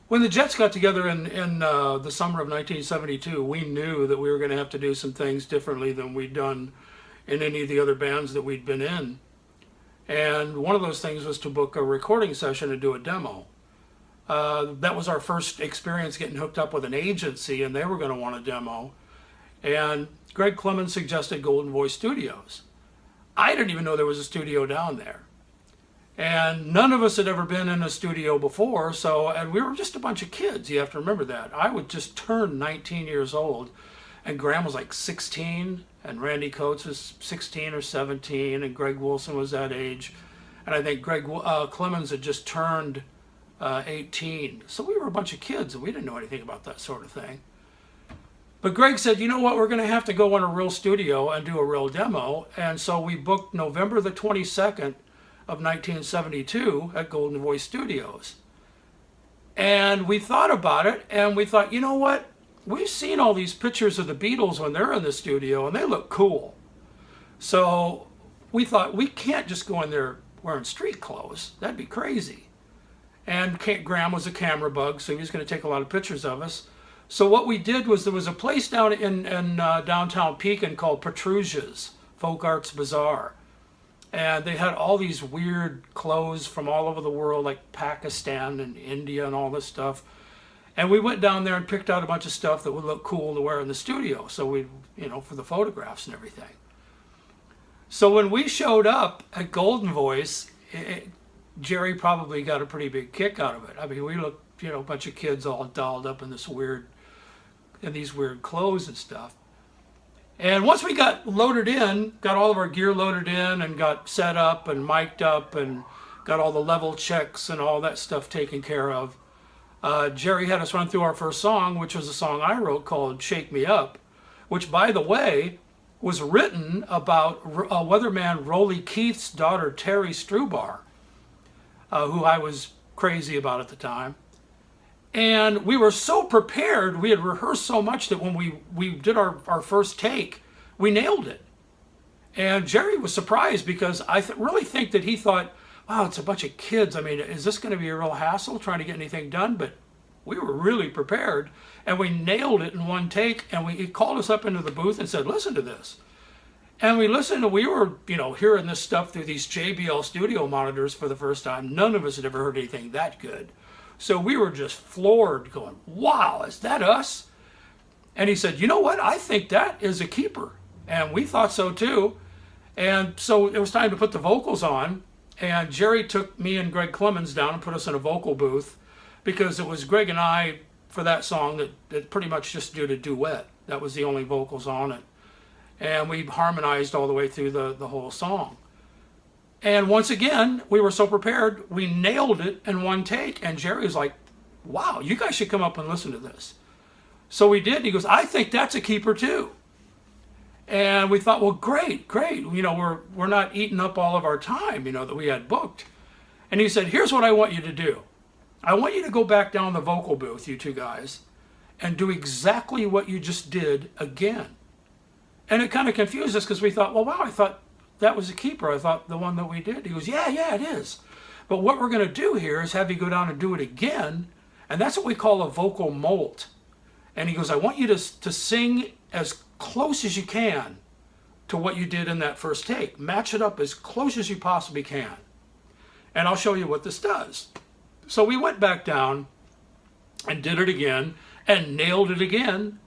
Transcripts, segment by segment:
When the Jets got together in the summer of 1972, we knew that we were going to have to do some things differently than we'd done in any of the other bands that we'd been in. And one of those things was to book a recording session and do a demo. That was our first experience getting hooked up with an agency, and they were going to want a demo. And Greg Clemens suggested Golden Voice Studios. I didn't even know there was a studio down there. And none of us had ever been in a studio before, and we were just a bunch of kids. You have to remember that. I would just turn 19 years old, and Graham was like 16, and Randy Coates was 16 or 17, and Greg Wilson was that age. And I think Greg Clemens had just turned 18. So we were a bunch of kids, and we didn't know anything about that sort of thing. But Greg said, you know what, we're going to have to go in a real studio and do a real demo. And so we booked November the 22nd of 1972 at Golden Voice Studios. And we thought about it, and we thought, you know what, we've seen all these pictures of the Beatles when they're in the studio, and they look cool. So we thought, we can't just go in there wearing street clothes. That'd be crazy. And Graham was a camera bug, so he was going to take a lot of pictures of us. So what we did was, there was a place down in downtown Pekin called Petrusha's Folk Arts Bazaar. And they had all these weird clothes from all over the world, like Pakistan and India and all this stuff. And we went down there and picked out a bunch of stuff that would look cool to wear in the studio. So we, for the photographs and everything. So when we showed up at Golden Voice, Jerry probably got a pretty big kick out of it. I mean, we looked, a bunch of kids all dolled up in these weird clothes and stuff. And once we got loaded in, got all of our gear loaded in and got set up and mic'd up and got all the level checks and all that stuff taken care of, Jerry had us run through our first song, which was a song I wrote called Shake Me Up, which, by the way, was written about weatherman Rolly Keith's daughter, Terry Strubar, who I was crazy about at the time. And we were so prepared, we had rehearsed so much that when we did our first take, we nailed it. And Jerry was surprised because I really think that he thought, wow, it's a bunch of kids. I mean, is this going to be a real hassle trying to get anything done? But we were really prepared, and we nailed it in one take. And he called us up into the booth and said, listen to this. And we listened, and we were, hearing this stuff through these JBL studio monitors for the first time. None of us had ever heard anything that good. So we were just floored, going, wow, is that us? And he said, you know what? I think that is a keeper. And we thought so too. And so it was time to put the vocals on. And Jerry took me and Greg Clemens down and put us in a vocal booth, because it was Greg and I for that song that pretty much just did a duet. That was the only vocals on it. And we harmonized all the way through the whole song. And once again, we were so prepared, we nailed it in one take. And Jerry was like, wow, you guys should come up and listen to this. So we did. He goes, I think that's a keeper too. And we thought, well, great. We're not eating up all of our time, that we had booked. And he said, here's what I want you to do. I want you to go back down the vocal booth, you two guys, and do exactly what you just did again. And it kind of confused us, because we thought, well, wow, I thought that was a keeper. I thought the one that we did. He goes, yeah, it is. But what we're going to do here is have you go down and do it again. And that's what we call a vocal molt. And he goes, I want you to sing as close as you can to what you did in that first take. Match it up as close as you possibly can. And I'll show you what this does. So we went back down and did it again and nailed it again.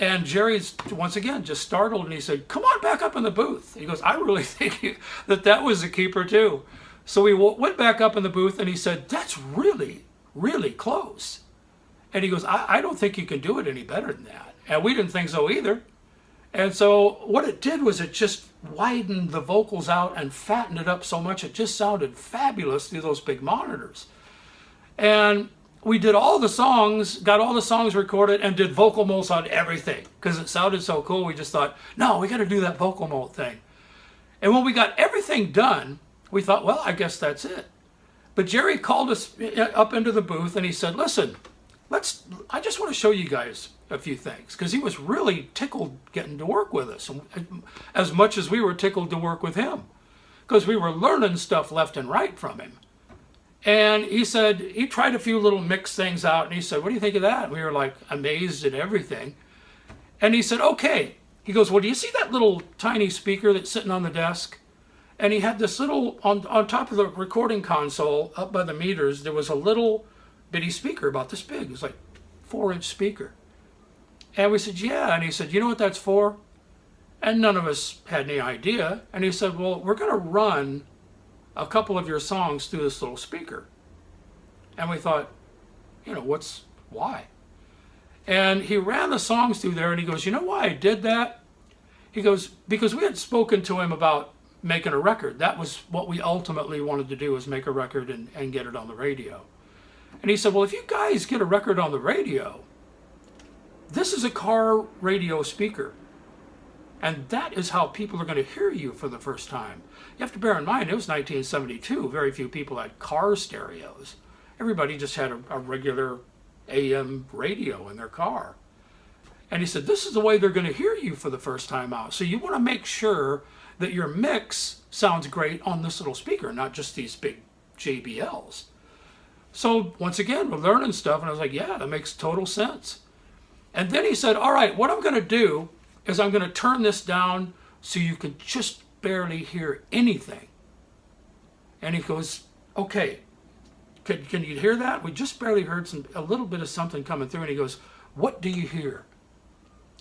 And Jerry's, once again, just startled, and he said, come on back up in the booth. He goes, I really think that was a keeper too. So we went back up in the booth, and he said, that's really, really close. And he goes, I don't think you can do it any better than that. And we didn't think so either. And so what it did was it just widened the vocals out and fattened it up so much it just sounded fabulous through those big monitors. And we did all the songs, got all the songs recorded, and did vocal molts on everything, because it sounded so cool. We just thought, no, we got to do that vocal molt thing. And when we got everything done, we thought, well, I guess that's it. But Jerry called us up into the booth, and he said, listen, I just want to show you guys a few things, because he was really tickled getting to work with us, as much as we were tickled to work with him, because we were learning stuff left and right from him. And he said, he tried a few little mix things out, and he said, what do you think of that? And we were like amazed at everything. And he said, okay. He goes, well, do you see that little tiny speaker that's sitting on the desk? And he had this little, on top of the recording console, up by the meters, there was a little bitty speaker about this big. It was like 4-inch speaker. And we said, yeah. And he said, you know what that's for? And none of us had any idea. And he said, well, we're going to run a couple of your songs through this little speaker. And we thought, why? And he ran the songs through there, and he goes, you know why I did that? He goes, because we had spoken to him about making a record. That was what we ultimately wanted to do, was make a record and get it on the radio. And he said, well, if you guys get a record on the radio, this is a car radio speaker. And that is how people are going to hear you for the first time. You have to bear in mind, it was 1972. Very few people had car stereos. Everybody just had a regular AM radio in their car. And he said, this is the way they're going to hear you for the first time out. So you want to make sure that your mix sounds great on this little speaker, not just these big JBLs. So once again, we're learning stuff, and I was like, yeah, that makes total sense. And then he said, all right, what I'm going to do is I'm going to turn this down so you can just barely hear anything. And he goes, okay, can you hear that? We just barely heard a little bit of something coming through. And he goes, what do you hear?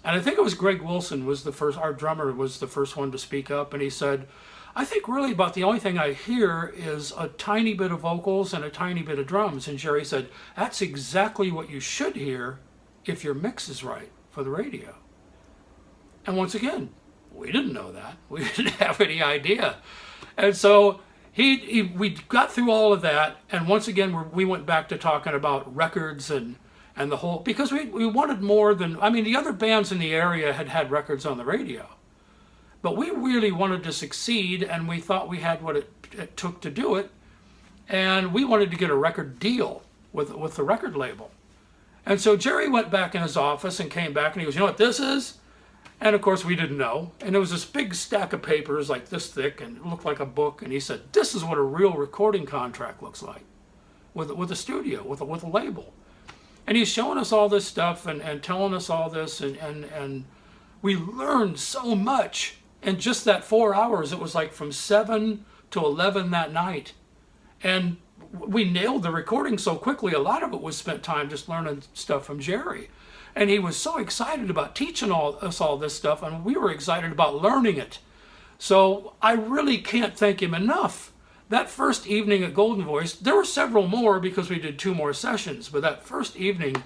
And I think it was Greg Wilson was the first, our drummer was the first one to speak up. And he said, I think really about the only thing I hear is a tiny bit of vocals and a tiny bit of drums. And Jerry said, that's exactly what you should hear if your mix is right for the radio. And once again, we didn't know that. We didn't have any idea. And so we got through all of that. And once again, we went back to talking about records and the whole, because we wanted more than, I mean, the other bands in the area had records on the radio. But we really wanted to succeed, and we thought we had what it took to do it. And we wanted to get a record deal with the record label. And so Jerry went back in his office and came back, and he goes, you know what this is? And of course we didn't know. And it was this big stack of papers like this thick, and it looked like a book. And he said, this is what a real recording contract looks like with a studio, with a label. And he's showing us all this stuff and telling us all this, and we learned so much in just that 4 hours. It was like from 7 to 11 that night. And we nailed the recording so quickly. A lot of it was spent time just learning stuff from Jerry. And he was so excited about teaching us all this stuff, and we were excited about learning it. So I really can't thank him enough. That first evening at Golden Voice, there were several more because we did 2 more sessions, but that first evening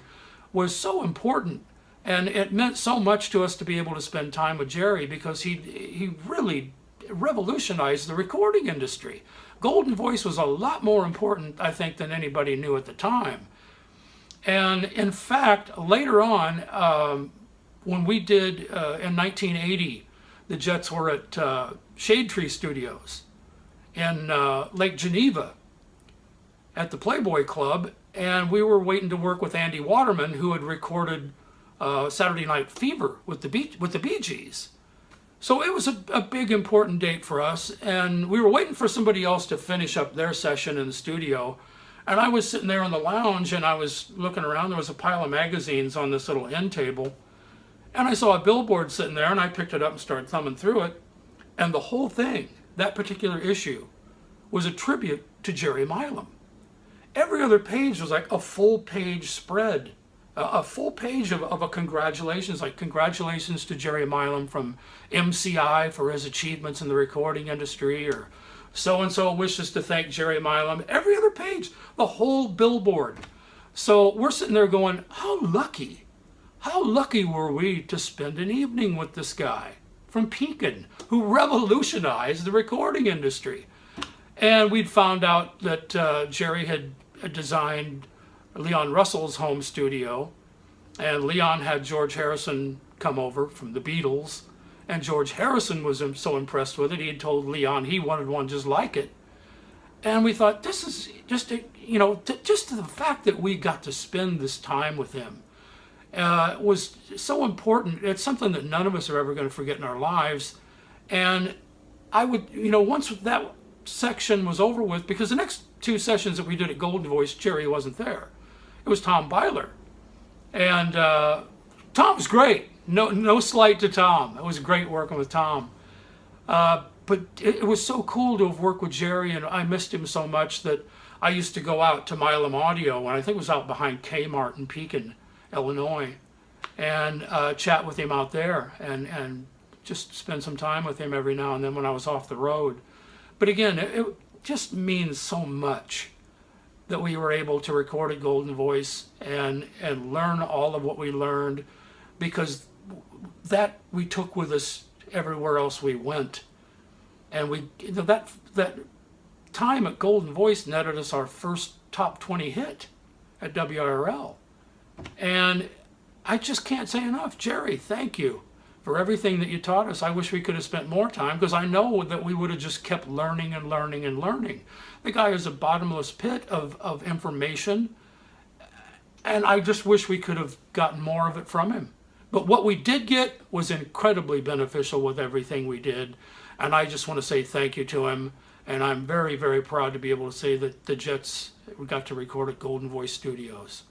was so important. And it meant so much to us to be able to spend time with Jerry, because he really revolutionized the recording industry. Golden Voice was a lot more important, I think, than anybody knew at the time. And in fact, later on, when we did, in 1980, the Jets were at Shade Tree Studios in Lake Geneva at the Playboy Club, and we were waiting to work with Andy Waterman, who had recorded Saturday Night Fever with the Bee Gees. So it was a big important date for us, and we were waiting for somebody else to finish up their session in the studio. And I was sitting there in the lounge, and I was looking around. There was a pile of magazines on this little end table, and I saw a billboard sitting there, and I picked it up and started thumbing through it. And the whole thing, that particular issue, was a tribute to Jerry Milam. Every other page was like a full page spread, a full page of a congratulations, like congratulations to Jerry Milam from MCI for his achievements in the recording industry, or so-and-so wishes to thank Jerry Milam. Every other page, the whole billboard. So we're sitting there going, how lucky were we to spend an evening with this guy from Pekin who revolutionized the recording industry. And we'd found out that Jerry had designed Leon Russell's home studio, and Leon had George Harrison come over from the Beatles. And George Harrison was so impressed with it, he had told Leon he wanted one just like it. And we thought, this is just, just the fact that we got to spend this time with him was so important. It's something that none of us are ever going to forget in our lives. And I would, once that section was over with, because the next two sessions that we did at Golden Voice, Jerry wasn't there. It was Tom Byler. And Tom was great. No slight to Tom. It was great working with Tom. But it was so cool to have worked with Jerry, and I missed him so much that I used to go out to Milam Audio, and I think it was out behind Kmart in Pekin, Illinois, and chat with him out there, and just spend some time with him every now and then when I was off the road. But again, it just means so much that we were able to record at Golden Voice and learn all of what we learned, because that we took with us everywhere else we went. And that time at Golden Voice netted us our first top 20 hit at WRL. And I just can't say enough, Jerry, thank you for everything that you taught us. I wish we could have spent more time, because I know that we would have just kept learning and learning and learning. The guy is a bottomless pit of information, and I just wish we could have gotten more of it from him. But what we did get was incredibly beneficial with everything we did, and I just want to say thank you to him, and I'm very, very proud to be able to say that the Jets got to record at Golden Voice Studios.